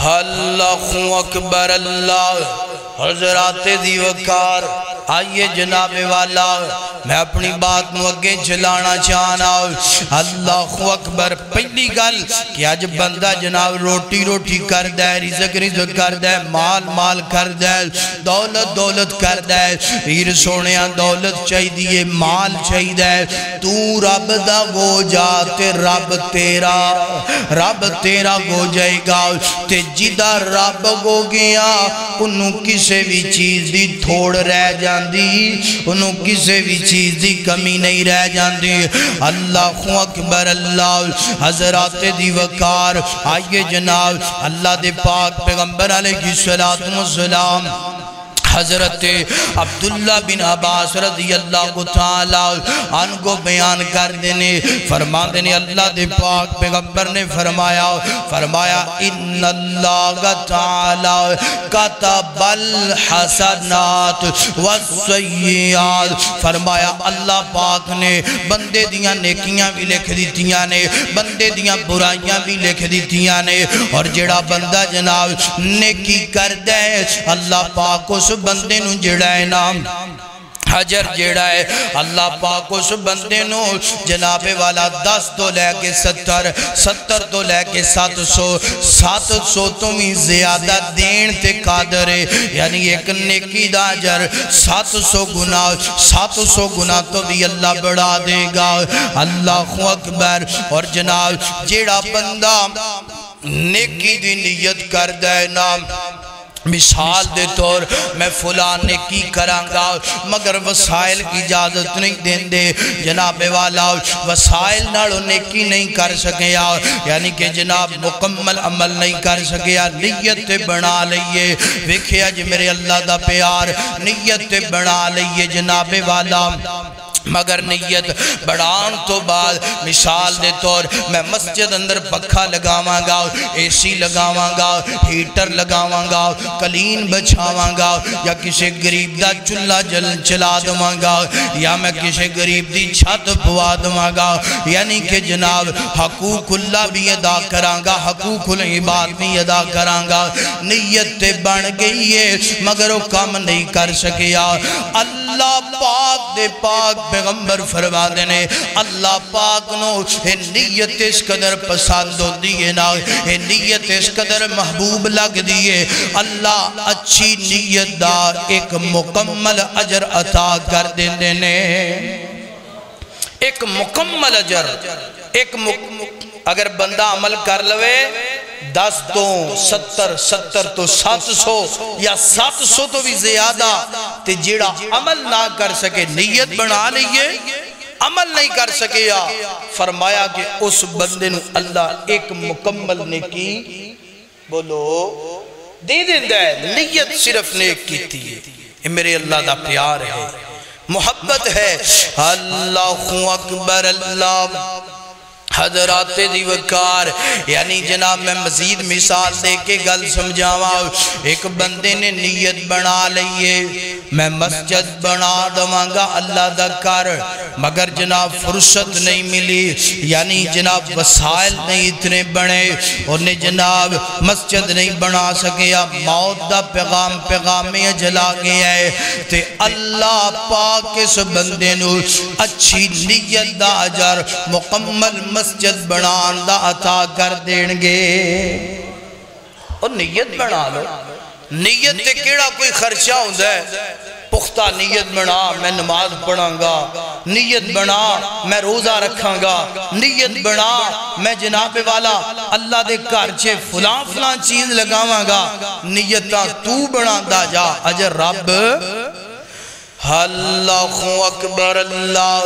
اللہ اکبر اللہ، حضرات دی وقار، آئیے جناب والا میں اپنی بات مگے چلانا چاہنا۔ اللہ اکبر، پہلی گل کہ آج بندہ جناب روٹی کر دے، رزق کر دے، مال کر دے، دولت کر دے، پیر سونیاں دولت چاہی دیئے، مال چاہی دے، تو رب دا گو جا تے رب تیرا گو جائے گا، تے جدہ رب گو گیا انہوں کسے بھی چیز دی تھوڑ رہ جاندی، انہوں کسے بھی چیز دی کمی نہیں رہ جاندی۔ اللہ اکبر اللہ، حضرات دی وقار، آئیے جناب اللہ دے پاک پیغمبر علیہ السلام حضرت عبداللہ بن عباس رضی اللہ تعالیٰ عنہ کو بیان کر دینے، فرما دینے اللہ دے پاک پیغمبر نے فرمایا ان اللہ تعالیٰ کتب الحسنات والسیئات، فرمایا اللہ پاک نے بندے دیاں نیکیاں بھی لکھ دیتیاں نے، بندے دیاں برائیاں بھی لکھ دیتیاں نے، اور جڑا بندہ جناب نیکی کر دے اللہ پاک اس بندے نو جڑا ہے نام حجر جڑا ہے، اللہ پاک اس بندے نو جناب والا 10 تو لے کے 70 تو لے کے 700 تو بھی زیادہ دین تے قادر ہے، یعنی ایک نیکی دا اجر 700 گنا تو بھی اللہ بڑھا دے گا۔ اللہ اکبر، اور جناب جیڑا بندہ نیکی دی نیت کر دے نام، مثال دے طور میں فلان نے کی کرانگا مگر وسائل کی اجازت نہیں دین دے، جناب والا وسائل ناڑو نیکی نہیں کر سکیا، یعنی کہ جناب مکمل عمل نہیں کر سکیا، نیت بنا لئیے، ویکھیا جی میرے اللہ دا پیار، نیت بنا لئیے جناب والا، مگر نیت بڑھان تو بعد مثال دے طور میں مسجد اندر پکھا لگاواں گا، اے سی لگاواں گا، ہیٹر لگاواں گا، کلین بچھاواں گا، یا کسی غریب دا چلہ چلا دواں گا، یا میں کسی غریب دی چھت پوا دواں گا، یعنی کہ جناب حقوق اللہ بھی ادا کراں گا، حقوق العباد بھی ادا کراں گا، نیت بن گئی ہے مگر وہ کام نہیں کر سکیا۔ اللہ پاک دے پاک پیغمبر فرما دینے اللہ پاک نو نیت اس قدر پسند ہو دیئے نا، نیت اس قدر محبوب لگ دیئے، اللہ اچھی نیت دا ایک مکمل اجر عطا کر دینے، ایک مکمل اجر، اگر بندہ عمل کر لوے 10 تو 70 تو 700 یا 700 تو بھی زیادہ، تے جیڑا عمل نہ کر سکے نیت بنا لئیے، عمل نہیں کر سکیا، فرمایا کہ اس بندے نو اللہ ایک مکمل نیکی بولو دے دیندہ ہے، نیت صرف نیک کیتی ہے، یہ میرے اللہ دا پیار ہے، محبت ہے۔ اللہ اکبر اللہ، حضرات دی وقار، یعنی جناب میں مزید مثال دے کے گل سمجھاواں، ایک بندے نے نیت بنا لئیے میں مسجد بنا دواں گا اللہ دا کر، مگر جناب فرصت نہیں ملی، یعنی جناب وسائل نہیں اتنے بنے، انہیں جناب مسجد نہیں بنا سکیا، موت دا پیغام میں جلا گیا ہے، تے اللہ پاک اس بندے نو اچھی نیت دا اجر مکمل مسجد بنان دا عطا کر دیں گے۔ اور نیت بنا لو، نیت تے کیڑا کوئی خرچہ ہوندہ ہے، پختہ نیت بنا میں نماز پڑھاں گا، نیت بنا میں روزہ رکھاں گا، نیت بنا میں جناب والا اللہ دے کارچے فلان چیز لگاواں گا، نیتاں تو بنا دا جا اجر رب اللہ اکبر اللہ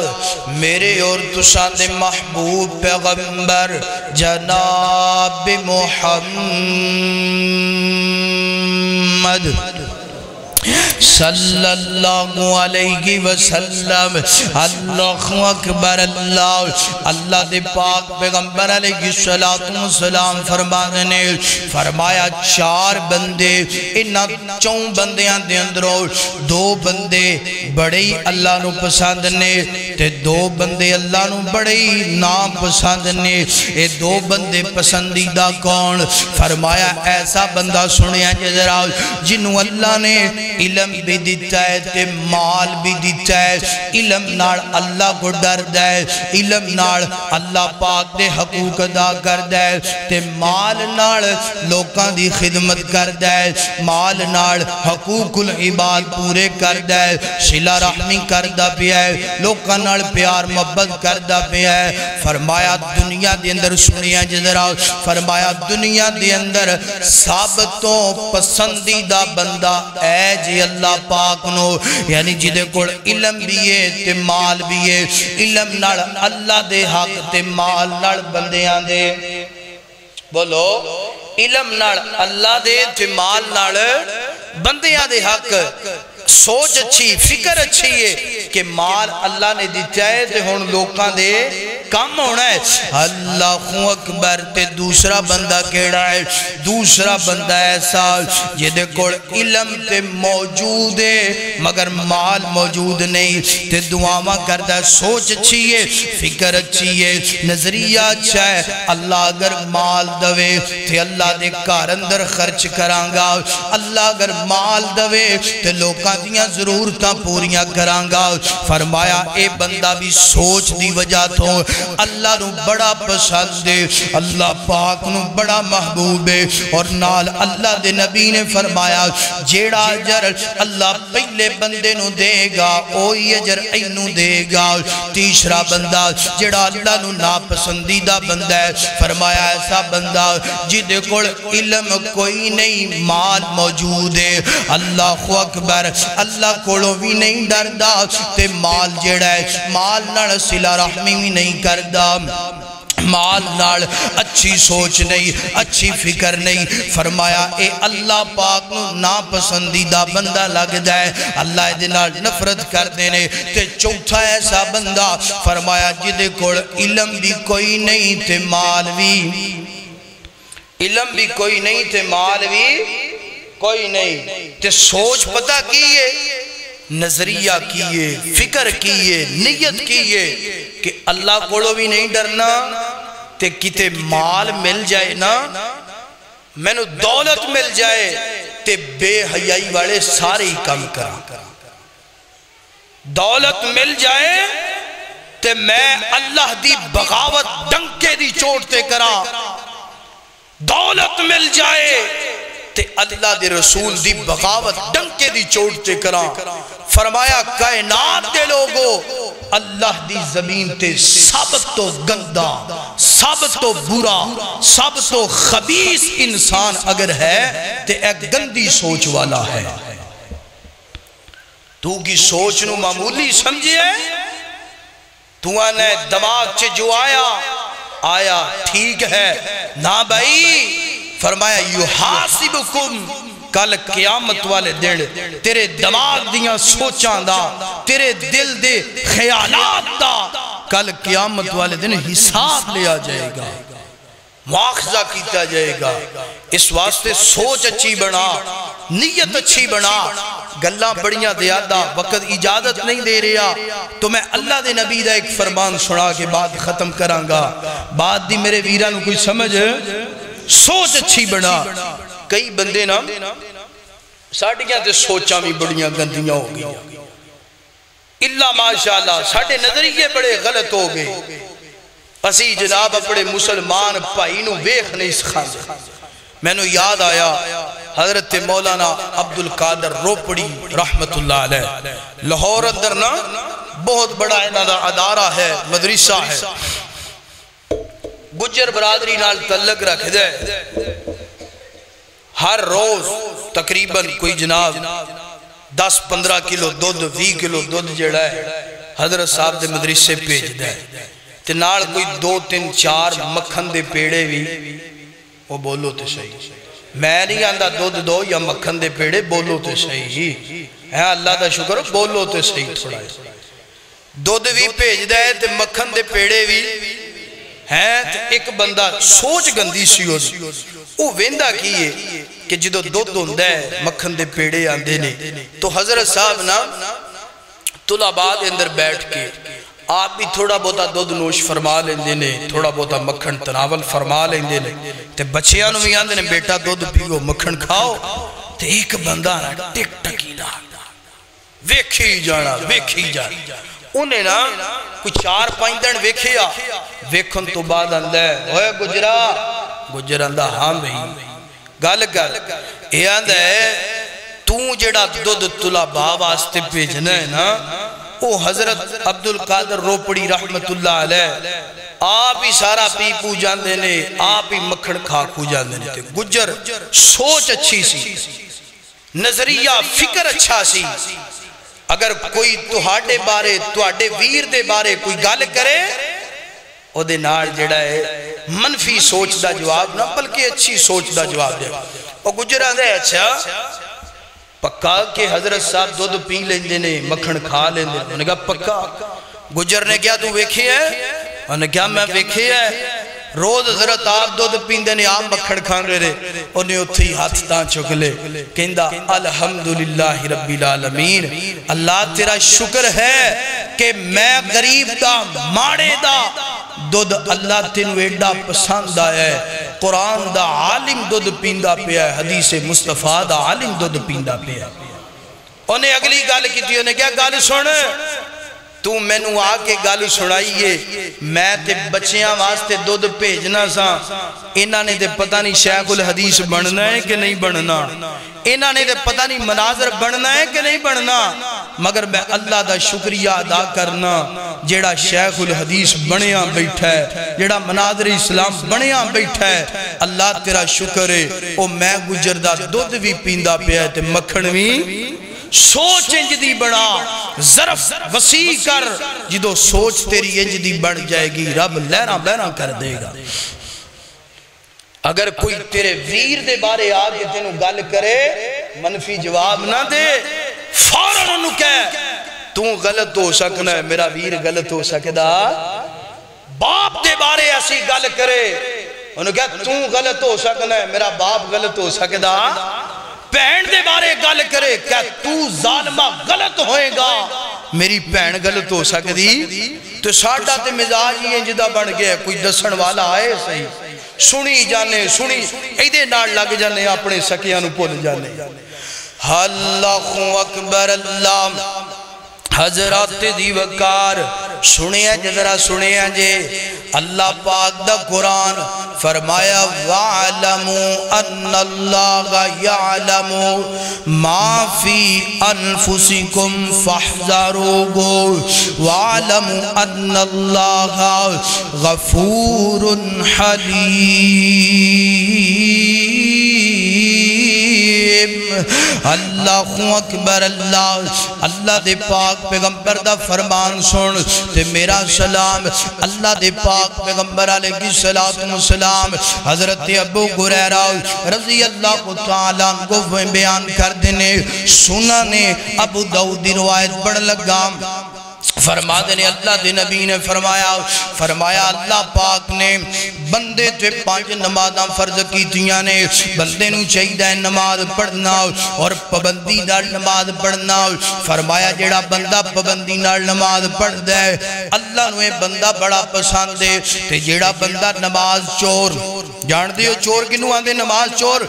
میرے اور تساں دے محبوب پیغمبر جناب محمد صلی اللہ علیہ وسلم اللہ اکبر اللہ اللہ دے پاک پیغمبر علیہ السلام فرمایا چار بندے انہاں چون بندیاں دے اندروں دو بندے بڑے اللہ نو پسند نے تے دو بندے اللہ نو بڑے ناپسند نے اے دو بندے پسندیدہ کون فرمایا ایسا بندہ سنیا جذرا جنہوں اللہ نے علم بھی دیتا ہے تے مال بھی دیتا ہے علم نال اللہ کو ڈر دے علم نال اللہ پاک دے حقوق ادا کر دے تے مال نال لوکاں دی خدمت کر دے مال نال حقوق العباد پورے کر دے صلہ رحمی کردہ پہ ہے لوکاں نال پیار محبت کردہ پہ ہے فرمایا دنیا دے اندر سنیا جذرا فرمایا دنیا دے اندر ثابتوں پسندیدہ بندہ اے جی اللہ پاک نو یعنی جدے کوڑ علم بھی ہے تے مال بھی ہے علم نال اللہ دے حق تے مال نال بندیاں دے بولو علم نال اللہ دے تے مال نال بندیاں دے حق سوچ اچھی فکر اچھی ہے کہ مال اللہ نے دیتا ہے تے ہون لوکاں دے کام ہونا ہے اللہ اکبر تے دوسرا بندہ کیڑا ہے دوسرا بندہ ایسا جدے کوڑ علم تے موجود ہے مگر مال موجود نہیں تے دعاواں کردہ سوچ اچھی ہے فکر اچھی ہے نظریہ اچھا ہے اللہ اگر مال دوے تے اللہ دے کار اندر خرچ کرانگا اللہ اگر مال دوے تے لوکاں دیاں ضرورتاں پوریاں کرانگا فرمایا اے بندہ بھی سوچ دی وجہ تو اللہ نو بڑا پسند ہے اللہ پاک نو بڑا محبوب ہے اور نال اللہ دے نبی نے فرمایا جیڑا اجر اللہ پہلے بندے نو دے گا اوہی اجر اینو دے گا تیسرا بندہ جیڑا اللہ نو ناپسندیدہ بندہ ہے فرمایا ایسا بندہ جدے کوڑ علم کوئی نہیں مال موجود ہے اللہ اکبر اللہ کوڑوں بھی نہیں ڈردہ تے مال جیڑا ہے مال نال صلہ رحمی بھی نہیں کردہ مال نال اچھی سوچ نہیں اچھی فکر نہیں فرمایا اے اللہ پاک نو ناپسندیدہ بندہ لگ جائے اللہ دے نال نفرت کر دینے تے چوتھا ایسا بندہ فرمایا جدے کوڑ علم بھی کوئی نہیں تے مال بھی علم بھی کوئی نہیں تے مال بھی کوئی نہیں تے سوچ پتہ کیے نظریہ کیے فکر کیے نیت کیے کہ اللہ کوڑو بھی نہیں ڈرنا تے کتے مال مل جائے نا میں نو دولت مل جائے تے بے حیائی والے سارے ہی کم کرا دولت مل جائے تے میں اللہ دی بغاوت ڈنکے دی چوٹتے کرا دولت مل جائے تے اللہ دے رسول دی بغاوت ڈنکے دی چوٹتے کرا فرمایا کائنات دے لوگو اللہ دی زمین تے سب تو گندہ سب تو برا سب تو خبیث انسان اگر ہے تے ایک گندی سوچ والا ہے تو کی سوچ نو معمولی سمجھے تو آنے دماغ چے جو آیا ٹھیک ہے نا بھائی فرمایا یحاسبکم کل قیامت والے دن تیرے دماغ دیاں سوچاں دا تیرے دل دے خیالات دا کل قیامت والے دن حساب لیا جائے گا مواخذہ کیتا جائے گا اس واسطے سوچ اچھی بنا نیت اچھی بنا گلہ بڑیاں دیادہ وقت اجازت نہیں دے رہا تو میں اللہ دے نبی دا ایک فرمان سنا کے بعد ختم کرانگا بعد دی میرے ویران کوئی سمجھ سوچ اچھی بنا کئی بندے نا ساڑھیاں تے سوچاں بھی بڑیاں گندیاں ہو گئی اللہ ماشاءاللہ ساڑھے نظریے بڑے غلط ہو گئے اسی جناب اپنے مسلمان پائی نو ویخ نہیں سکھاندے میں نو یاد آیا حضرت مولانا عبدالقادر روپڑی رحمت اللہ علیہ لاہور اندر نا بہت بڑا انہا ادارہ ہے مدرسہ ہے گجر برادری نال تعلق رکھ دے ہر روز تقریباً کوئی جناب 10-15 کلو دودھ 20 کلو دودھ جڑا ہے حضرت صاحب دے مدرسے بھیج دے تے نال کوئی 2-3-4 مکھن دے پیڑے بھی وہ بولو تے صحیح میں نہیں آندہ دودھ دو یا مکھن دے پیڑے بولو تے صحیح ہے اللہ دا شکر بولو تے صحیح تھوڑا ہے دودھ بھی بھیج دے تے مکھن دے پیڑے بھی ہیں تے ایک بندہ سوچ گندی سی ہو وہ ویندہ کیے کہ جدو دودھ ہوندہ ہے مکھن دے پیڑے آندے نے تو حضرت صاحب نا طلباء دے اندر بیٹھ کے آپ بھی تھوڑا بہتا دودھ نوش فرما لیندے نے تھوڑا بہتا مکھن تناول فرما لیندے نے تے بچیاں نو بھی آندے نے بیٹا دودھ پیو مکھن کھاؤ تے ایک بندہ نا ٹک ٹکی لا ویکھی جانا انہیں نا کوئی 4-5 دن ویکھیا ویکھن تو بعد آندہ ہے اوہ گجرہ آندہ ہاں بھئی گل یہ آندہ ہے تو جڑا دودھ طلباء واسطے بھیجنا ہے نا وہ حضرت عبدالقادر روپڑی رحمت اللہ علیہ آپ ہی سارا پی پو جاندے نے آپ ہی مکھن کھا کھو جاندے نے تے گجر سوچ اچھی سی نظریہ فکر اچھا سی اگر کوئی تہاڈے بارے تہاڈے ویر دے بارے کوئی گل کرے او دے نال جڑا ہے منفی سوچ دا جواب نہ بلکہ اچھی سوچ دا جواب دے او گجر آندے اچھا پکا کہ حضرت صاحب دودھ پی لیندے نے مکھن کھا لیندے انہوں نے کہا پکا گجر نے کیا تو ویکھی ہے انہوں نے کہا میں ویکھی ہے روز حضرت آپ دودھ پیندے نے آپ مکھن کھان رہے انہیں اتھی ہاتھ تاں چک لے کہندہ الحمدللہ رب العالمین اللہ تیرا شکر ہے کہ میں غریب دا ماڑے دا دودھ اللہ تینو ایڈا پسند آیا ہے قرآن دا عالم دودھ پیندہ پیا ہے حدیث مصطفیٰ دا عالم دودھ پیندہ پیا ہے انہیں اگلی گال کی تھی انہیں کیا گال سن تو میں نو آکے گال سنائیے میں تے بچیاں واسطے دودھ بھیجنا سا انہاں نے تے پتہ نہیں شیخ الحدیث بننا ہے کہ نہیں بننا انہاں نے تے پتہ نہیں مناظر بننا ہے کہ نہیں بننا مگر میں اللہ دا شکریہ ادا کرنا جیڑا شیخ الحدیث بنیاں بیٹھا ہے جیڑا مناظر اسلام بنیاں بیٹھا ہے اللہ تیرا شکر ہے او میں گجر دا دودھ بھی پیندہ پیا ہے تے مکھن بھی سوچ انجدی بڑا ظرف وسیع کر جدو سوچ تیری انجدی بڑھ جائے گی رب لہرہ بہرہ کر دے گا اگر کوئی تیرے ویر دے بارے آگے تینوں گل کرے منفی جواب نہ دے فوراً انہوں کہے تو غلط ہو سکنا ہے میرا ویر غلط ہو سکدا باپ دے بارے ایسی گل کرے انہوں کہے تو غلط ہو سکنا ہے میرا باپ غلط ہو سکدا پہن دے بارے گل کرے کہ تو ظالمہ غلط ہوئے گا میری پہن غلط ہو سکتی تو ساڑھا تے مزاج ہی جدہ بن گیا کوئی دسن والا آئے صحیح سنی جانے سنی ایدے نال لگ جانے اپنے سکیاں نو پول جانے اللہ اکبر اللہ حضرات دی وقار سنیا جذرا سنیا جے اللہ پاک دا قرآن فرمایا وَعَلَمُوا أَنَّ اللَّهَ يَعْلَمُ مَا فِي أَنفُسِكُمْ فَاحْذَرُوهُ وَعَلَمُوا أَنَّ اللَّهَ غَفُورٌ حَلِيمٌ اللہ اکبر اللہ دے پاک پیغمبر دا فرمان سن تے میرا سلام اللہ دے پاک پیغمبر علیہ السلام حضرت ابو ہریرہ رضی اللہ تعالیٰ کو بیان کر دینے سنن ابو داؤد دی روایت پڑھ لگا فرما دینے اللہ دے نبی نے فرمایا اللہ پاک نے بندے تے 5 نمازاں فرض کی تیاں نے بندے نو چاہیے نماز پڑھنا اور پابندی نال نماز پڑھنا فرمایا جیڑا بندہ پابندی نال نماز پڑھ دے اللہ نو اے بندہ بڑا پسند ہے تے جیڑا بندہ نماز چور جان دیو چور کنو آندے نماز چور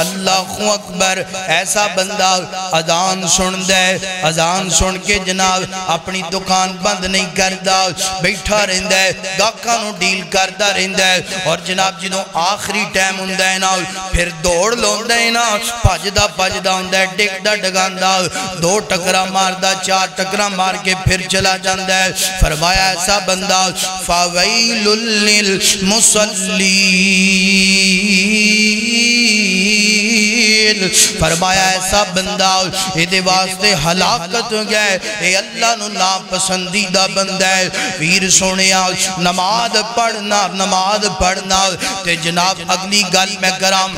اللہ اکبر ایسا بندہ اذان سن دے اذان سن کے جناب اپنی دکان بند نہیں کردا بیٹھا رہندا ہے گاہکاں نو ڈیل کردا رہندا ہے اور جناب جدوں آخری ٹائم ہوندا ہے نا پھر دوڑ لوندا ہے نا بھجدا ہوندا ہے ڈگدا ڈگاندا 2 ٹکرا ماردا 4 ٹکرا مار کے پھر چلا جاندا ہے فرمایا ایسا بندہ فویل للمصلین شدید فرمایا ایسا بندہ یہ واسطے ہلاکت گئے اے اللہ نو ناپسندیدہ بندہ ہے پیر سونیا نماز پڑھنا تے جناب اگلی گل میں کرام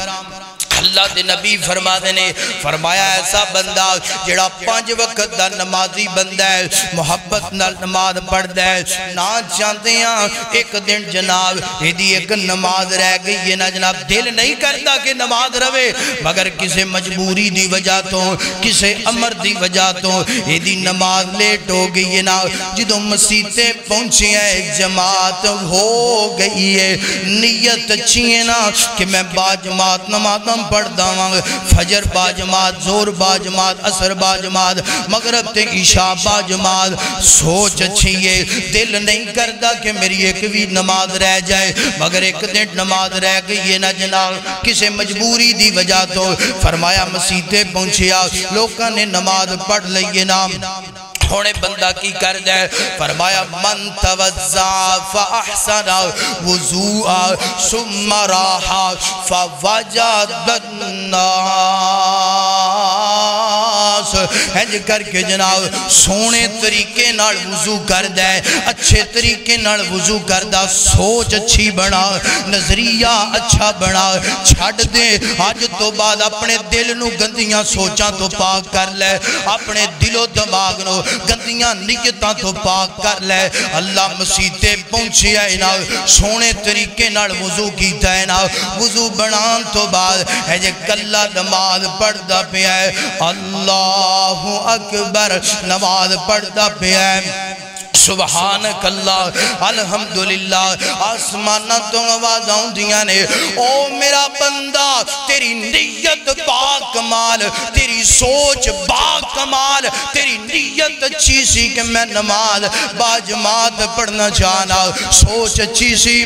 اللہ دے نبی فرما دینے فرمایا ایسا بندہ جڑا 5 وقت دا نمازی بندہ ہے محبت نال نماز پڑھ دے نہ چاہتے ہیں ایک دن جناب ایک نماز رہ گئی یہ نہ جناب دل نہیں کرتا کہ نماز روے مگر کسے مجبوری دی وجہ تو کسے امر دی وجہ تو یہ نماز لیٹ ہو گئی ہے نا جدوں مسیطیں پہنچی ہیں جماعت ہو گئی ہے نیت اچھی ہے نا کہ میں با جماعت نمازم پڑھ داواں فجر با جماعت زور با جماعت عصر با جماعت مغرب تے عشاء با جماعت سوچ اچھی ہے دل نہیں کرتا کہ میری ایک بھی نماز رہ جائے مگر ایک دن نماز رہ گئی ہے نا جناب کسے مجبوری دی وجہ تو فرمایا مسیطیں پہنچیا لوگاں نے نماز پڑھ لئیے نا ہونے بندہ کی کر دے فرمایا من توزع فاحسن وضوءا ثم راحا فوجد الناس ہنج کر کے جناب سونے طریقے نال وضو کر دے اچھے طریقے نال وضو کر دا سوچ اچھی بنا نظریہ اچھا بنا چھڑ دے آج تو بعد اپنے دل نو گندیاں سوچاں تو پاک کر لے اپنے دل و دماغ نو گندیاں نیتاں تو پاک کر لے اللہ مسیطیں پہنچی ہے نا سونے طریقے نال وضو کیتا ہے نا وضو بنان تو بعد ہے جے کلہ نماز پڑھ دا پہ ہے اللہ اکبر نماز پڑھ دا پہ ہے سبحانک اللہ الحمدللہ آسمانہ تو آواز آؤں دیاں نے او میرا بندہ تیری نیت با کمال تیری سوچ با کمال تیری نیت اچھی سی کہ میں نماز با جماعت پڑھنا چاہنا سوچ اچھی سی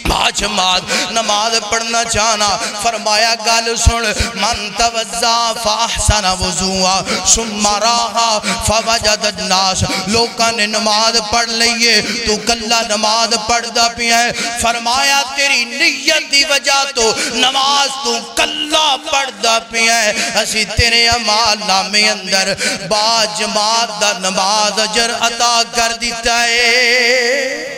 با جماعت نماز پڑھنا چاہنا فرمایا گال سن من توزع فاحسن وضوءا ثم راحا فوجد الناس لوکاں نے نماز پڑھ لئیے تو کلہ نماز پڑھ دا پی ہے فرمایا تیری نیت دی وجہ تو نماز تو کلہ پڑھ دا پی ہے اسی تیرے عمال نامے اندر با جماعت دا نماز اجر عطا کر دیتا ہے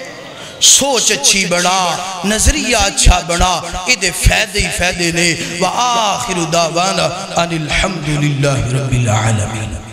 سوچ اچھی بنا نظریہ اچھا بنا ادھے فیدے نے وآخر دعوانا ان الحمدللہ رب العالمین